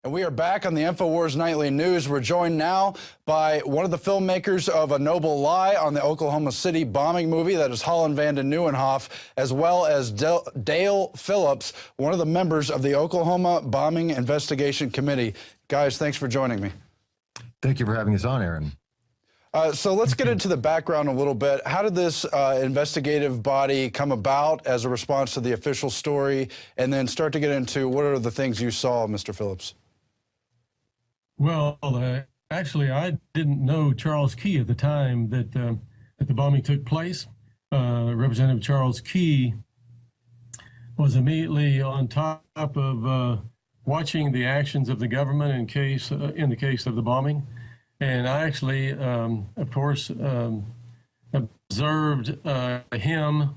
And we are back on the InfoWars Nightly News. We're joined now by one of the filmmakers of A Noble Lie on the Oklahoma City bombing movie, that is Holland Vanden Nieuwenhof, as well as Dale Phillips, one of the members of the Oklahoma Bombing Investigation Committee. Guys, thanks for joining me. Thank you for having us on, Aaron. So let's get into the background a little bit. How did this investigative body come about as a response to the official story, and then start to get into what are the things you saw, Mr. Phillips? Well, actually, I didn't know Charles Key at the time that the bombing took place. Representative Charles Key was immediately on top of watching the actions of the government in the case of the bombing, and I actually, of course, observed him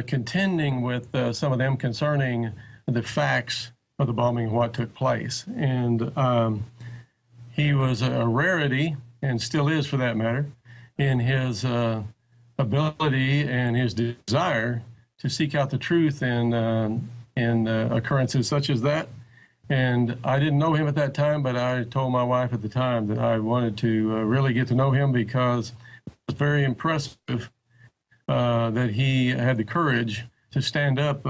contending with some of them concerning the facts of the bombing and what took place, and he was a rarity, and still is for that matter, in his ability and his desire to seek out the truth in occurrences such as that. And I didn't know him at that time, but I told my wife at the time that I wanted to really get to know him, because it was very impressive that he had the courage to stand up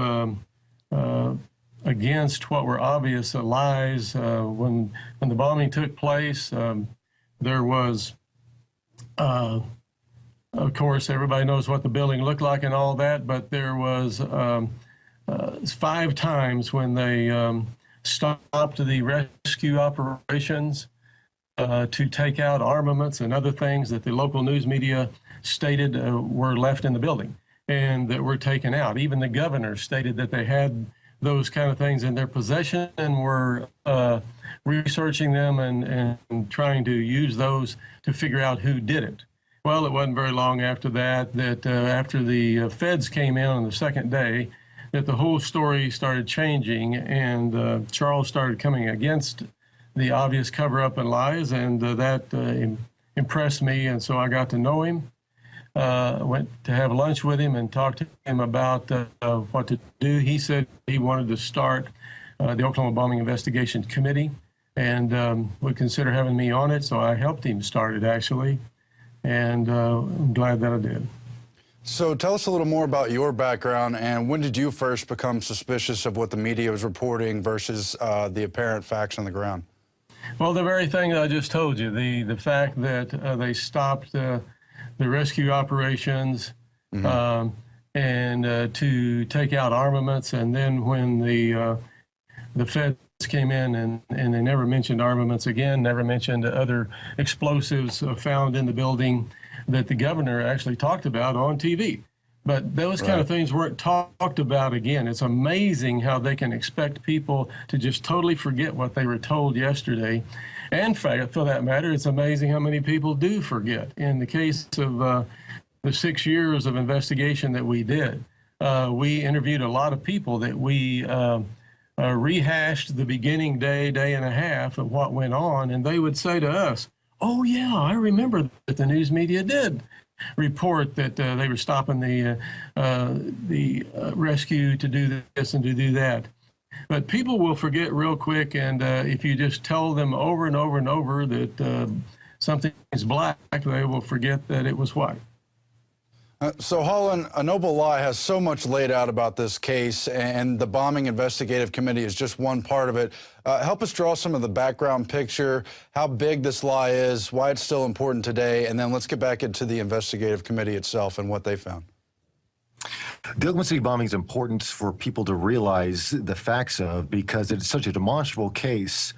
against what were obvious lies. When the bombing took place, there was, of course, everybody knows what the building looked like and all that, but there was 5 times when they stopped the rescue operations to take out armaments and other things that the local news media stated were left in the building and that were taken out. Even the governor stated that they had those kind of things in their possession and were researching them and trying to use those to figure out who did it. Well, it wasn't very long after that after the feds came in on the second day, that the whole story started changing, and Charles started coming against the obvious cover-up and lies, and that impressed me, and so I got to know him. Went to have lunch with him and talked to him about what to do. He said he wanted to start the Oklahoma Bombing Investigation Committee, and would consider having me on it, so I helped him start it, actually, and I'm glad that I did. So tell us a little more about your background, and when did you first become suspicious of what the media was reporting versus the apparent facts on the ground? Well, the very thing that I just told you, the fact that they stopped the rescue operations and to take out armaments, and then when the feds came in and they never mentioned armaments again, never mentioned other explosives found in the building that the governor actually talked about on TV. But those kind of things weren't talked about again. It's amazing how they can expect people to just totally forget what they were told yesterday. And for that matter, it's amazing how many people do forget. In the case of the 6 years of investigation that we did, we interviewed a lot of people that we rehashed the beginning day and a half of what went on, and they would say to us, "Oh yeah, I remember that the news media did report that they were stopping the rescue to do this and to do that." But people will forget real quick, and if you just tell them over and over and over that something is black, they will forget that it was white. So, Holland, A Noble Lie has so much laid out about this case, and the Bombing Investigative Committee is just one part of it. Help us draw some of the background picture, how big this lie is, why it's still important today, and then let's get back into the investigative committee itself and what they found. The Oklahoma City bombing is important for people to realize the facts of, because it's such a demonstrable case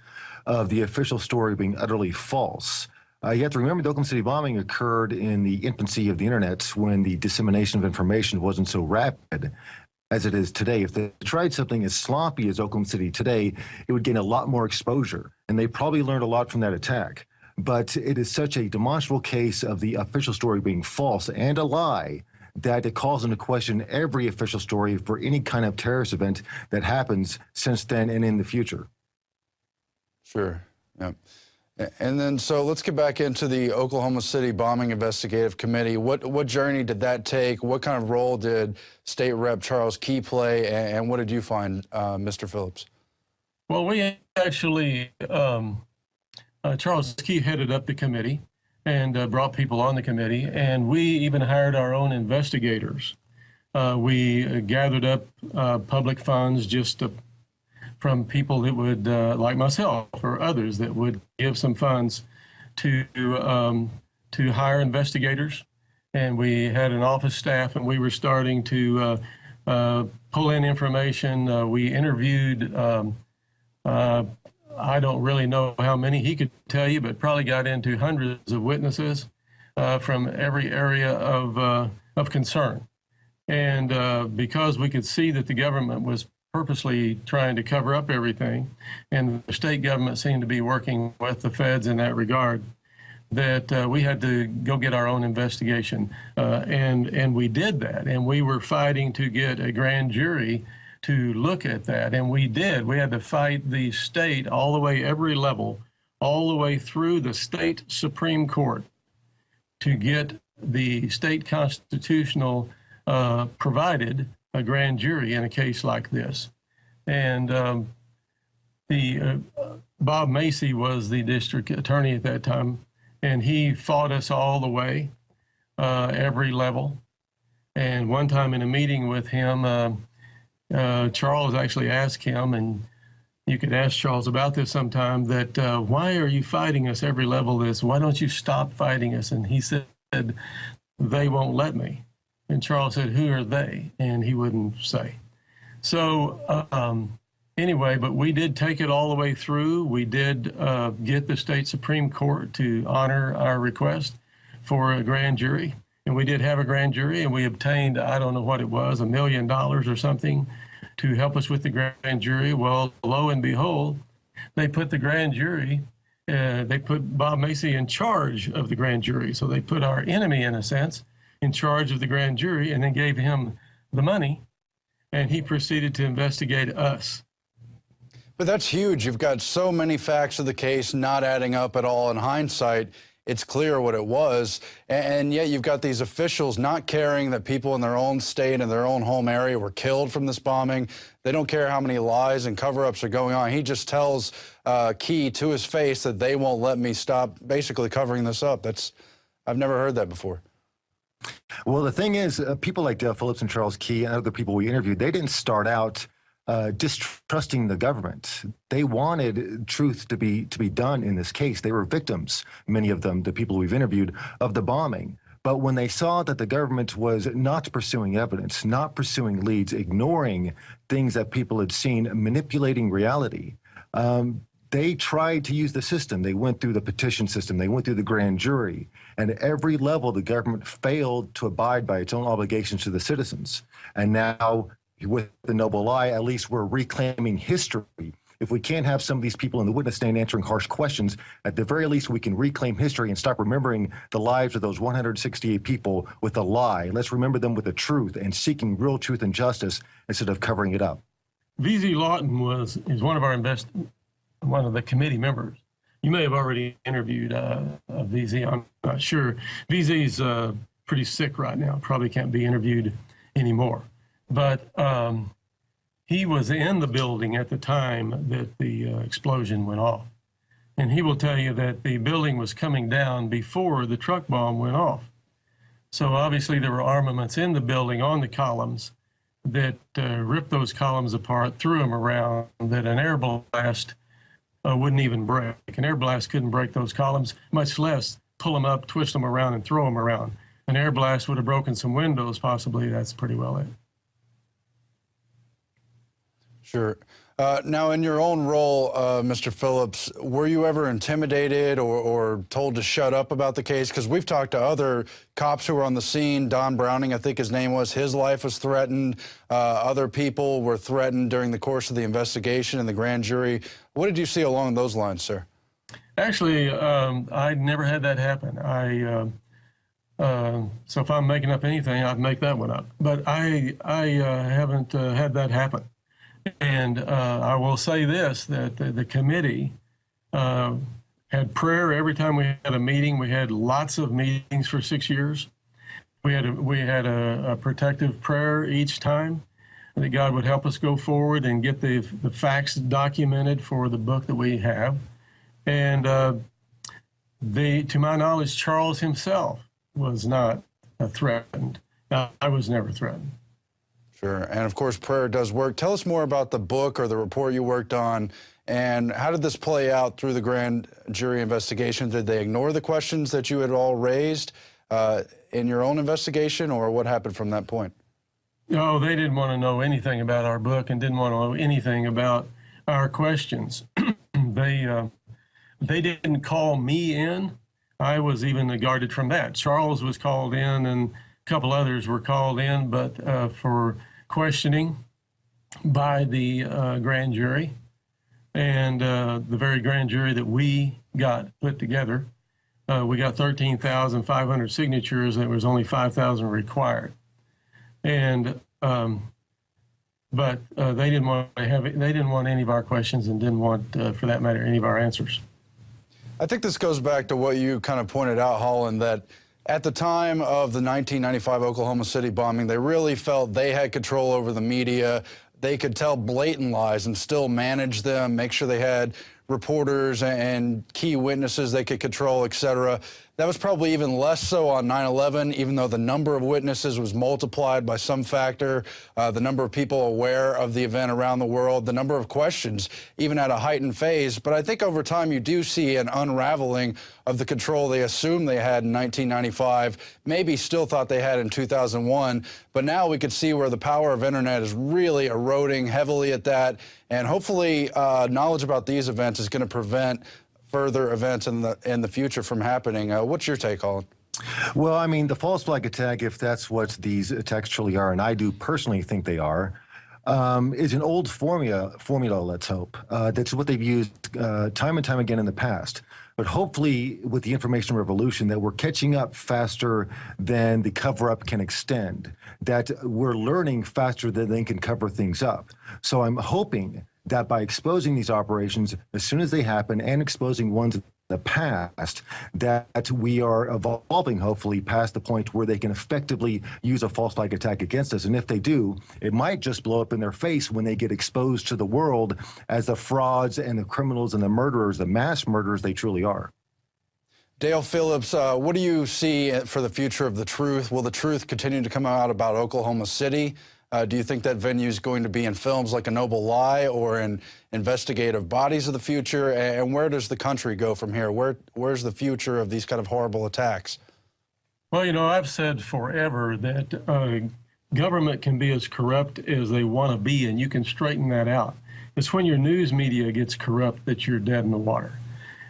of the official story being utterly false. You have to remember the Oklahoma City bombing occurred in the infancy of the internet, when the dissemination of information wasn't so rapid as it is today. If they tried something as sloppy as Oklahoma City today, it would gain a lot more exposure, and they probably learned a lot from that attack. But it is such a demonstrable case of the official story being false and a lie that it calls into question every official story for any kind of terrorist event that happens since then and in the future. Sure. Yeah. And then, so let's get back into the Oklahoma City Bombing Investigative Committee. What journey did that take? What kind of role did State Rep Charles Key play? And what did you find, Mr. Phillips? Well, we actually, Charles Key headed up the committee and brought people on the committee, and we even hired our own investigators. We gathered up public funds just from people that would, like myself or others, that would give some funds to hire investigators. And we had an office staff, and we were starting to pull in information. We interviewed, I don't really know how many he could tell you, but probably got into hundreds of witnesses from every area of concern. And because we could see that the government was purposely trying to cover up everything, and the state government seemed to be working with the feds in that regard, that we had to go get our own investigation. And we did that. And we were fighting to get a grand jury to look at that. And we did. We had to fight the state all the way, every level, all the way through the state Supreme Court to get the state constitutional provided a grand jury in a case like this. And Bob Macy was the district attorney at that time, and he fought us all the way, every level. And one time in a meeting with him, Charles actually asked him, and you could ask Charles about this sometime, that why are you fighting us every level of this? Why don't you stop fighting us? And he said, they won't let me. And Charles said, who are they? And he wouldn't say. So anyway, but we did take it all the way through. We did get the state Supreme Court to honor our request for a grand jury. And we did have a grand jury, and we obtained, I don't know what it was, $1 million or something to help us with the grand jury. Well, lo and behold, they put the grand jury, they put Bob Macy in charge of the grand jury. So they put our enemy, in a sense, in charge of the grand jury, and then gave him the money, and he proceeded to investigate us. But that's huge. You've got so many facts of the case not adding up at all. In hindsight, it's clear what it was, and yet you've got these officials not caring that people in their own state and their own home area were killed from this bombing. They don't care how many lies and cover-ups are going on. He just tells Key to his face that they won't let me stop basically covering this up. I've never heard that before. Well, the thing is, people like Dale Phillips and Charles Key and other people we interviewed, they didn't start out distrusting the government. They wanted truth to be done in this case. They were victims, many of them, the people we've interviewed, of the bombing. But when they saw that the government was not pursuing evidence, not pursuing leads, ignoring things that people had seen, manipulating reality, they tried to use the system. They went through the petition system. They went through the grand jury. And at every level, the government failed to abide by its own obligations to the citizens. And now, with the noble lie, at least we're reclaiming history. If we can't have some of these people in the witness stand answering harsh questions, at the very least, we can reclaim history and stop remembering the lives of those 168 people with a lie. Let's remember them with the truth and seeking real truth and justice instead of covering it up. V.Z. Lawton is one of our one of the committee members. You may have already interviewed V.Z. I'm not sure. V.Z.'s pretty sick right now. Probably can't be interviewed anymore. But he was in the building at the time that the explosion went off. And he will tell you that the building was coming down before the truck bomb went off. So obviously there were armaments in the building on the columns that ripped those columns apart, threw them around, that an air blast wouldn't even break. An air blast couldn't break those columns, much less pull them up, twist them around, and throw them around. An air blast would have broken some windows, possibly. That's pretty well it. Sure. Now, in your own role, Mr. Phillips, were you ever intimidated or told to shut up about the case? Because we've talked to other cops who were on the scene. Don Browning, I think his name was, his life was threatened. Other people were threatened during the course of the investigation and the grand jury. What did you see along those lines, sir? Actually, I never had that happen. So if I'm making up anything, I'd make that one up. But I haven't had that happen. And I will say this, that the committee had prayer every time we had a meeting. We had lots of meetings for 6 years. We had a protective prayer each time. that God would help us go forward and get the facts documented for the book that we have. And to my knowledge, Charles himself was not threatened. I was never threatened. Sure. And of course, prayer does work. Tell us more about the book or the report you worked on, and how did this play out through the grand jury investigation? Did they ignore the questions that you had all raised in your own investigation, or what happened from that point? No, they didn't want to know anything about our book and didn't want to know anything about our questions. They didn't call me in. I was even guarded from that. Charles was called in, and a couple others were called in, but for questioning by the grand jury. And the very grand jury that we got put together, we got 13,500 signatures, and there was only 5,000 required. And but they didn't want to have it. They didn't want any of our questions, and didn't want, for that matter, any of our answers. I think this goes back to what you kind of pointed out, Holland, that at the time of the 1995 Oklahoma City bombing, they really felt they had control over the media. They could tell blatant lies and still manage them, make sure they had reporters and key witnesses they could control, et cetera. That was probably even less so on 9/11, even though the number of witnesses was multiplied by some factor, the number of people aware of the event around the world, the number of questions, even at a heightened phase. But I think over time you do see an unraveling of the control they assumed they had in 1995, maybe still thought they had in 2001. But now we could see where the power of internet is really eroding heavily at that. And hopefully knowledge about these events is going to prevent further events in the future from happening. What's your take, Holland? Well, I mean, the false flag attack, if that's what these attacks truly are, and I do personally think they are, is an old formula, let's hope. That's what they've used time and time again in the past. But hopefully, with the information revolution, that we're catching up faster than the cover-up can extend, that we're learning faster than they can cover things up. So I'm hoping that by exposing these operations as soon as they happen and exposing ones in the past, that we are evolving, hopefully, past the point where they can effectively use a false flag attack against us. And if they do, it might just blow up in their face when they get exposed to the world as the frauds and the criminals and the murderers, the mass murderers they truly are. Dale Phillips, what do you see for the future of the truth? Will the truth continue to come out about Oklahoma City? Do you think that venue is going to be in films like A Noble Lie or in investigative bodies of the future? And where does the country go from here? Where's the future of these kind of horrible attacks? Well, you know, I've said forever that government can be as corrupt as they want to be, and you can straighten that out. It's when your news media gets corrupt that you're dead in the water.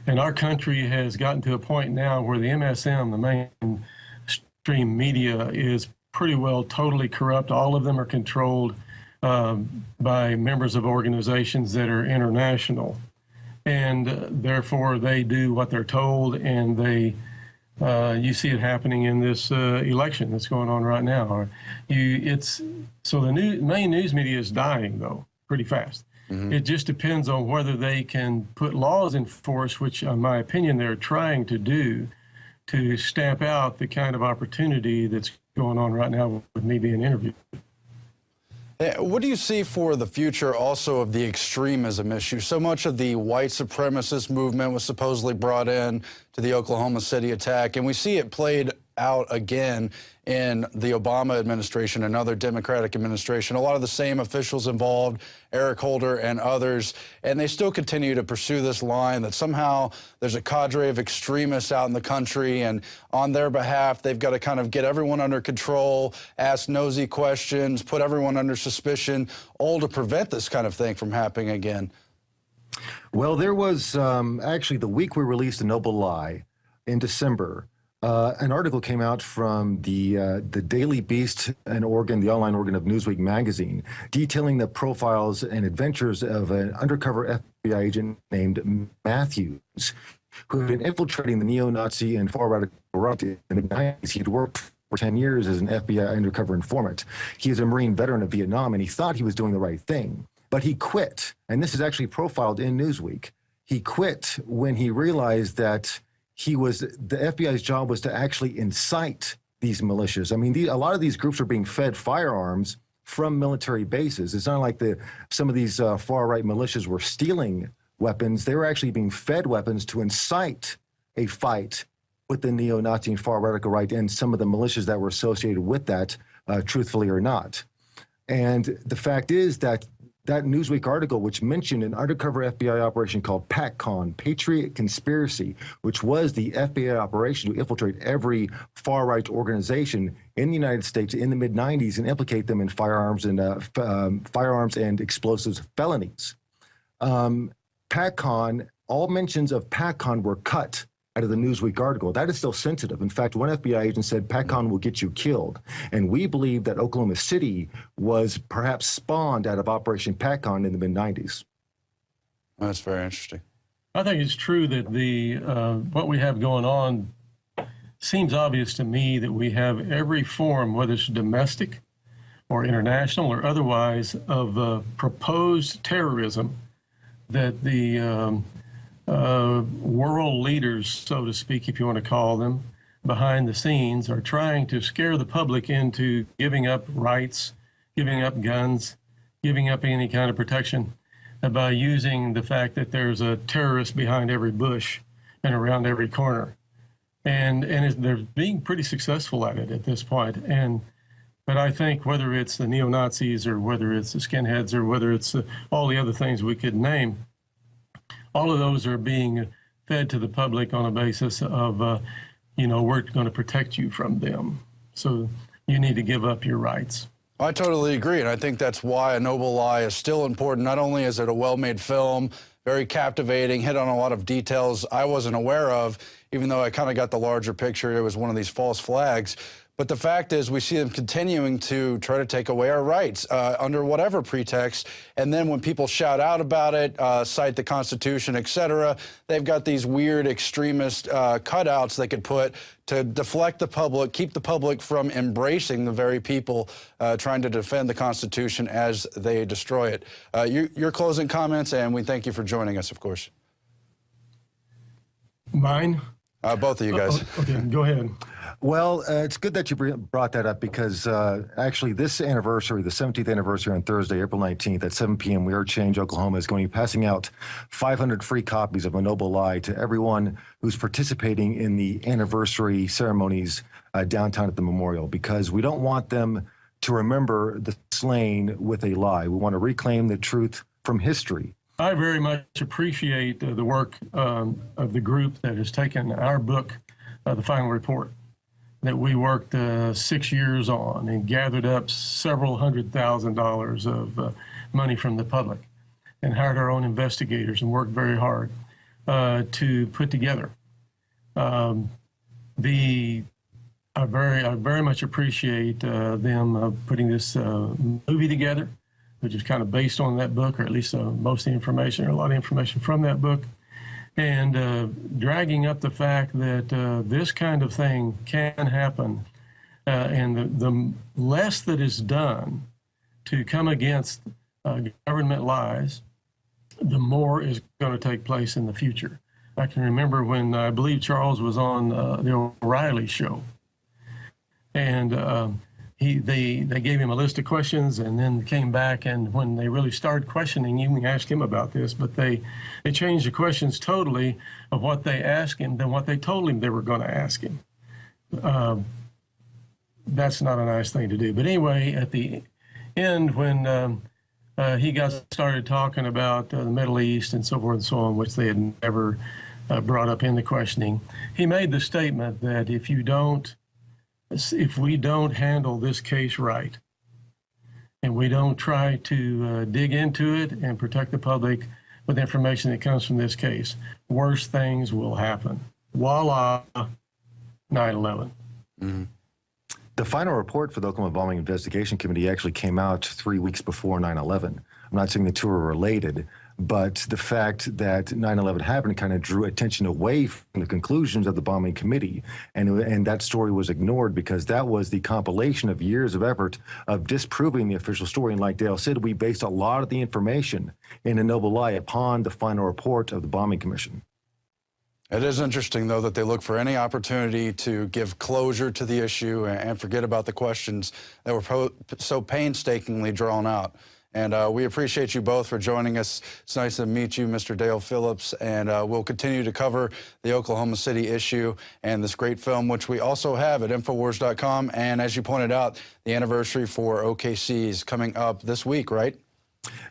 And our country has gotten to a point now where the MSM, the mainstream media, is pretty well totally corrupt. All of them are controlled by members of organizations that are international. And therefore, they do what they're told, and they you see it happening in this election that's going on right now. So the main news media is dying, though, pretty fast. Mm-hmm. It just depends on whether they can put laws in force, which, in my opinion, they're trying to do, to stamp out the kind of opportunity that's going on right now with me being interviewed. What do you see for the future also of the extremism issue? So much of the white supremacist movement was supposedly brought in to the Oklahoma City attack, and we see it played out again in the Obama administration, another Democratic administration. A lot of the same officials involved, Eric Holder and others, and they still continue to pursue this line that somehow there's a cadre of extremists out in the country, and on their behalf, they've got to kind of get everyone under control, ask nosy questions, put everyone under suspicion, all to prevent this kind of thing from happening again. Well, there was actually the week we released A Noble Lie in December, an article came out from the Daily Beast in Oregon, the online organ of Newsweek magazine, detailing the profiles and adventures of an undercover FBI agent named Matthews, who had been infiltrating the neo-Nazi and far-radical right in the 90s. He'd worked for 10 years as an FBI undercover informant. He is a Marine veteran of Vietnam, and he thought he was doing the right thing. But he quit, and this is actually profiled in Newsweek. He quit when he realized that the FBI's job was to actually incite these militias. I mean, a lot of these groups are being fed firearms from military bases. It's not like some of these far-right militias were stealing weapons. They were actually being fed weapons to incite a fight with the neo-Nazi and far radical right and some of the militias that were associated with that, truthfully or not. And the fact is that that Newsweek article, which mentioned an undercover FBI operation called PACCON, Patriot Conspiracy, which was the FBI operation to infiltrate every far-right organization in the United States in the mid-90s and implicate them in firearms and explosives felonies. PACCON, all mentions of PACCON were cut out of the Newsweek article. That is still sensitive. In fact, one FBI agent said PACCON will get you killed. And we believe that Oklahoma City was perhaps spawned out of Operation PACCON in the mid-90s. That's very interesting. I think it's true that what we have going on seems obvious to me, that we have every form, whether it's domestic or international or otherwise, of proposed terrorism that the world leaders, so to speak, if you want to call them, behind the scenes are trying to scare the public into giving up rights, giving up guns, giving up any kind of protection by using the fact that there's a terrorist behind every bush and around every corner. And they're being pretty successful at it at this point. But I think whether it's the neo-Nazis or whether it's the skinheads or whether it's all the other things we could name, all of those are being fed to the public on a basis of, we're going to protect you from them. So you need to give up your rights. I totally agree, and I think that's why A Noble Lie is still important. Not only is it a well-made film, very captivating, hit on a lot of details I wasn't aware of, even though I kind of got the larger picture. It was one of these false flags. But the fact is, we see them continuing to try to take away our rights under whatever pretext. And then when people shout out about it, cite the Constitution, etc., they've got these weird extremist cutouts they could put to deflect the public, keep the public from embracing the very people trying to defend the Constitution as they destroy it. Your closing comments, and we thank you for joining us, of course. Mine? Both of you guys. Okay, go ahead. Well, it's good that you brought that up because actually this anniversary, the 17th anniversary on Thursday, April 19th at 7 p.m., We Are Change, Oklahoma is going to be passing out 500 free copies of A Noble Lie to everyone who's participating in the anniversary ceremonies downtown at the memorial, because we don't want them to remember the slain with a lie. We want to reclaim the truth from history. I very much appreciate the work of the group that has taken our book, The Final Report, that we worked 6 years on and gathered up several $100,000 of money from the public and hired our own investigators and worked very hard to put together. I very much appreciate them putting this movie together, which is kind of based on that book, or at least most of the information, or a lot of information from that book, and dragging up the fact that this kind of thing can happen, and the less that is done to come against government lies, the more is going to take place in the future. I can remember when I believe Charles was on the O'Reilly show, and they gave him a list of questions and then came back, and when they really started questioning him, we asked him about this, but they changed the questions totally of what they asked him than what they told him they were going to ask him. That's not a nice thing to do. But anyway, at the end, when he got started talking about the Middle East and so forth and so on, which they had never brought up in the questioning, he made the statement that if we don't handle this case right, and we don't try to dig into it and protect the public with information that comes from this case, worse things will happen. Voila, 9/11. Mm-hmm. The final report for the Oklahoma Bombing Investigation Committee actually came out 3 weeks before 9/11. I'm not saying the two are related, but the fact that 9/11 happened kind of drew attention away from the conclusions of the bombing committee. And that story was ignored because that was the compilation of years of effort of disproving the official story. And like Dale said, we based a lot of the information in A Noble Lie upon the final report of the bombing commission. It is interesting, though, that they look for any opportunity to give closure to the issue and forget about the questions that were so painstakingly drawn out. And we appreciate you both for joining us. It's nice to meet you, Mr. Dale Phillips, and we'll continue to cover the Oklahoma City issue and this great film, which we also have at Infowars.com. And as you pointed out, the anniversary for OKC is coming up this week, right?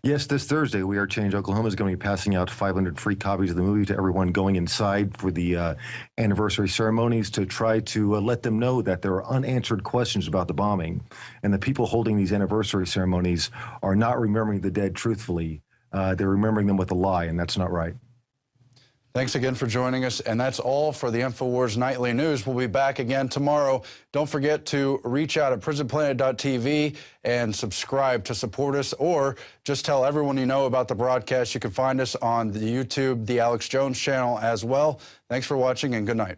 Yes, this Thursday, We Are Change Oklahoma is going to be passing out 500 free copies of the movie to everyone going inside for the anniversary ceremonies to try to let them know that there are unanswered questions about the bombing. And the people holding these anniversary ceremonies are not remembering the dead truthfully. They're remembering them with a lie, and that's not right. Thanks again for joining us, and that's all for the InfoWars Nightly News. We'll be back again tomorrow. Don't forget to reach out at prisonplanet.tv and subscribe to support us, or just tell everyone you know about the broadcast. You can find us on the YouTube, The Alex Jones channel as well. Thanks for watching, and good night.